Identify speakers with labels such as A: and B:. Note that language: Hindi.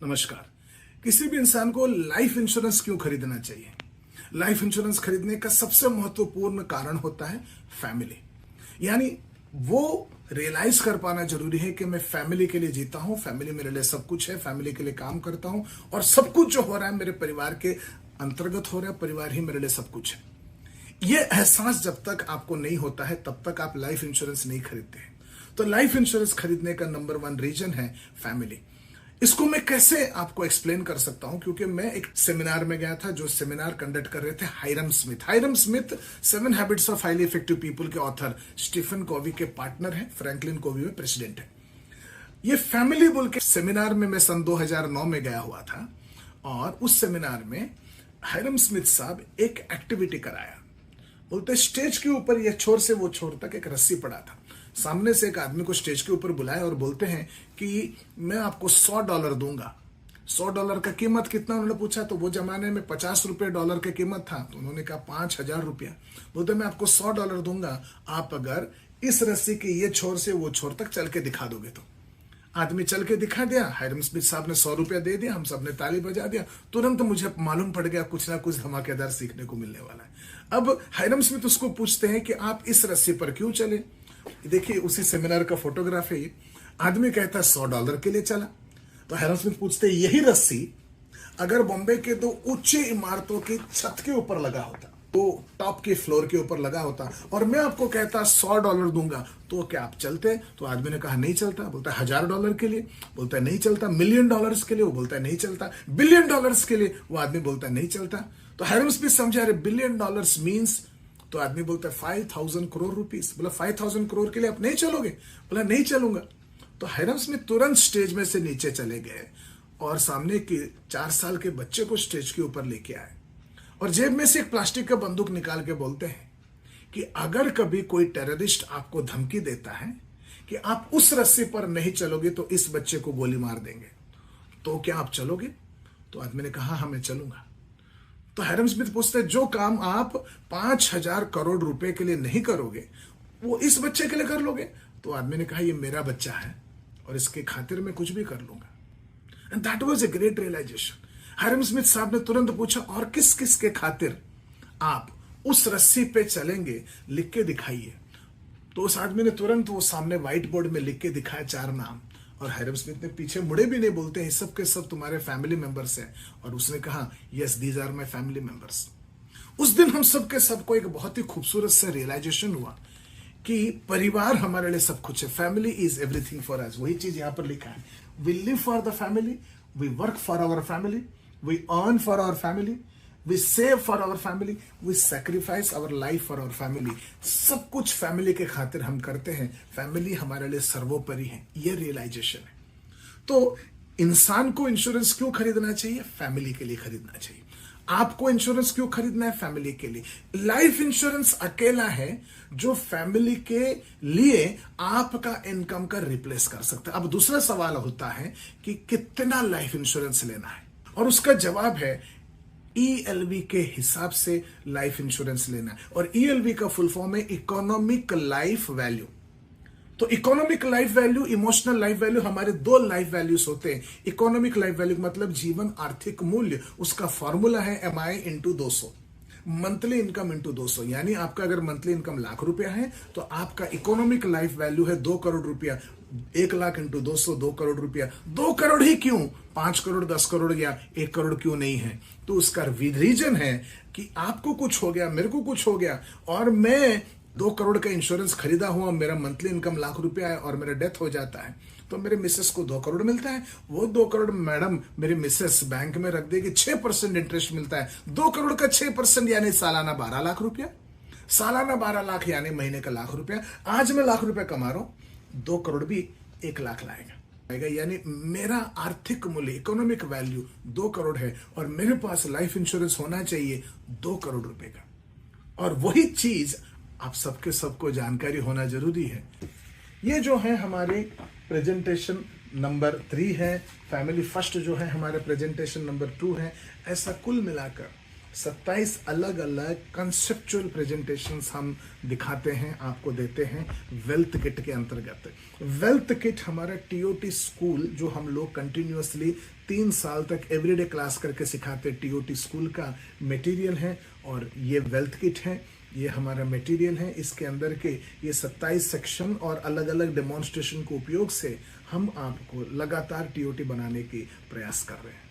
A: नमस्कार। किसी भी इंसान को लाइफ इंश्योरेंस क्यों खरीदना चाहिए? लाइफ इंश्योरेंस खरीदने का सबसे महत्वपूर्ण कारण होता है फैमिली। यानी वो रियलाइज कर पाना जरूरी है कि मैं फैमिली के लिए जीता हूं, फैमिली मेरे लिए सब कुछ है, फैमिली के लिए काम करता हूं और सब कुछ जो हो रहा है मेरे परिवार के अंतर्गत हो रहा है, परिवार ही मेरे लिए सब कुछ है। ये एहसास जब तक आपको नहीं होता है तब तक आप लाइफ इंश्योरेंस नहीं खरीदते हैं। तो लाइफ इंश्योरेंस खरीदने का नंबर 1 रीजन है फैमिली। इसको मैं कैसे आपको एक्सप्लेन कर सकता हूं, क्योंकि मैं एक सेमिनार में गया था, जो सेमिनार कंडक्ट कर रहे थे Hiram Smith 7 habits of highly effective people के ऑथर स्टीफन कोवी के पार्टनर हैं, फ्रैंकलिन कोवी में प्रेसिडेंट है। ये फैमिली बोल के सेमिनार में मैं सन 2009 में गया हुआ था और उस सेमिनार में हायरम स्मिथ साहब एक एक्टिविटी कराया। बोलते स्टेज के ऊपर ये छोर से वो छोर तक एक रस्सी पड़ा था। सामने से एक आदमी को स्टेज के ऊपर बुलाया और बोलते हैं कि मैं आपको $100 दूंगा। $100 का कीमत कितना उन्होंने पूछा, तो वो जमाने में $50 की कीमत था, तो उन्होंने कहा ₹5000। बोलते मैं आपको $100 दूंगा, आप अगर इस रस्सी के ये छोर से वो छोर तक चल के दिखा दोगे। तो आदमी चल के दिखा दिया, हायरम स्मिथ साहब ने $100 दे दिया, हम सब ने ताली बजा दिया। तुरंत मुझे मालूम पड़ गया कुछ ना कुछ धमाकेदार सीखने को मिलने वाला है। अब हायरम स्मिथ उसको पूछते हैं कि आप इस रस्सी पर क्यों चले। देखिए उसी सेमिनार का फोटोग्राफ है ये। आदमी कहता है $100 के लिए चला। तो हायरम स्मिथ पूछते हैं यही रस्सी अगर बॉम्बे के 2 ऊंचे इमारतों की छत के ऊपर लगा होता, तो टॉप के फ्लोर के ऊपर लगा होता और मैं आपको कहता $100 दूंगा, तो क्या आप चलते? तो आदमी ने कहा नहीं चलता। बोलता $1000 के लिए? बोलता नहीं चलता। $1 मिलियन के लिए? वो बोलता नहीं चलता। $1 बिलियन के लिए? वो आदमी बोलता नहीं चलता। तो हायरम स्मिथ समझा रहे $1 बिलियन मीन्स, तो आदमी बोलता है 5000 करोड़ रुपीस। बोला 5000 करोड़ के लिए आप नहीं चलोगे? बोला नहीं चलूंगा। तो हायरम स्मिथ तुरंत स्टेज में से नीचे चले गए और सामने के 4 साल के बच्चे को स्टेज के ऊपर लेके आए और जेब में से एक प्लास्टिक का बंदूक निकाल के बोलते हैं कि अगर कभी कोई टेररिस्ट आपको धमकी देता है कि आप उस रस्सी पर नहीं चलोगे तो इस बच्चे को गोली मार देंगे, तो क्या आप चलोगे? तो आदमी ने कहा हाँ मैं चलूंगा। तो हायरम स्मिथ पूछते हैं जो काम आप 5000 करोड़ रुपए के लिए नहीं करोगे वो इस बच्चे के लिए कर लोगे? तो आदमी ने कहा ये मेरा बच्चा है और इसके खातिर मैं कुछ भी कर लूंगा। And that was a great realization. Hiram Smith साहब ने तुरंत पूछा और किस किस के खातिर आप उस रस्सी पे चलेंगे, लिख के दिखाइए। तो उस आदमी ने तुरंत वो सामने व्हाइट बोर्ड में लिख के दिखाया 4 नाम और हायरम स्मिथ ने पीछे मुड़े भी नहीं, बोलते हैं सब के सब तुम्हारे फैमिली मेंबर्स हैं। और उसने कहा yes these are my family members. उस दिन हम सब के सबको एक बहुत ही खूबसूरत सा रियलाइजेशन हुआ कि परिवार हमारे लिए सब कुछ है। Family is everything for us. वही चीज यहां पर लिखा है, we live for the family, we work for our family, we earn for our family, we save for our family, we sacrifice our life for our family। सब कुछ फैमिली के खातिर हम करते हैं, फैमिली हमारे लिए सर्वोपरि है। ये रियलाइजेशन है। तो इंसान को इंश्योरेंस क्यों खरीदना चाहिए? फैमिली के लिए खरीदना चाहिए। आपको इंश्योरेंस क्यों खरीदना है? फैमिली के लिए। लाइफ इंश्योरेंस अकेला है जो फैमिली के लिए आपका इनकम का रिप्लेस कर सकता है। अब दूसरा सवाल होता है कि कितना लाइफ इंश्योरेंस लेना है, और उसका जवाब है ELV के हिसाब से लाइफ इंश्योरेंस लेना है। और ELV का फुल फॉर्म है इकोनॉमिक लाइफ वैल्यू। तो economic life value, emotional life value, हमारे 2 लाइफ वैल्यूज होते हैं। इकोनॉमिक लाइफ वैल्यू मतलब जीवन आर्थिक मूल्य, उसका फॉर्मूला है MI into 200, monthly income into 200। यानी आपका अगर मंथली इनकम ₹1,00,000 है तो आपका इकोनॉमिक लाइफ वैल्यू है ₹2 करोड़। 1 लाख इंटू 200, ₹2 करोड़। 2 करोड़ ही क्यों? 5 करोड़, 10 करोड़ या 1 करोड़ क्यों नहीं है? तो उसका रीजन है कि आपको कुछ हो गया, मेरे को कुछ हो गया और मैं 2 करोड़ का इंश्योरेंस खरीदा हुआ, मेरा मंथली इनकम ₹1,00,000 है और मेरा डेथ हो जाता है, तो मेरे मिसेस को 2 करोड़ मिलता है। वो 2 करोड़ मैडम मेरी मिसेस बैंक में रख देगी, 6% इंटरेस्ट मिलता है। 2 करोड़ का 6% यानी सालाना ₹12 लाख। सालाना 12 लाख यानी महीने का ₹1,00,000। आज मैं ₹1,00,000 कमा रहा हूं, 2 करोड़ भी 1 लाख लाएगा। यानी मेरा आर्थिक मूल्य, इकोनॉमिक वैल्यू 2 करोड़ है और मेरे पास लाइफ इंश्योरेंस होना चाहिए ₹2 करोड़ का। और वही चीज आप सबके सबको जानकारी होना जरूरी है। ये जो है हमारे प्रेजेंटेशन नंबर 3 है, फैमिली फर्स्ट जो है हमारे प्रेजेंटेशन नंबर 2 है। ऐसा कुल मिलाकर 27 अलग अलग कंसेप्चुअल प्रेजेंटेशंस हम दिखाते हैं, आपको देते हैं वेल्थ किट के अंतर्गत। वेल्थ किट हमारा टीओटी स्कूल जो हम लोग कंटिन्यूअसली 3 साल तक एवरीडे क्लास करके सिखाते टीओटी स्कूल का मटेरियल है। और ये वेल्थ किट है, ये हमारा मटेरियल है। इसके अंदर के ये 27 सेक्शन और अलग अलग डेमोन्स्ट्रेशन के उपयोग से हम आपको लगातार टीओटी बनाने की प्रयास कर रहे हैं।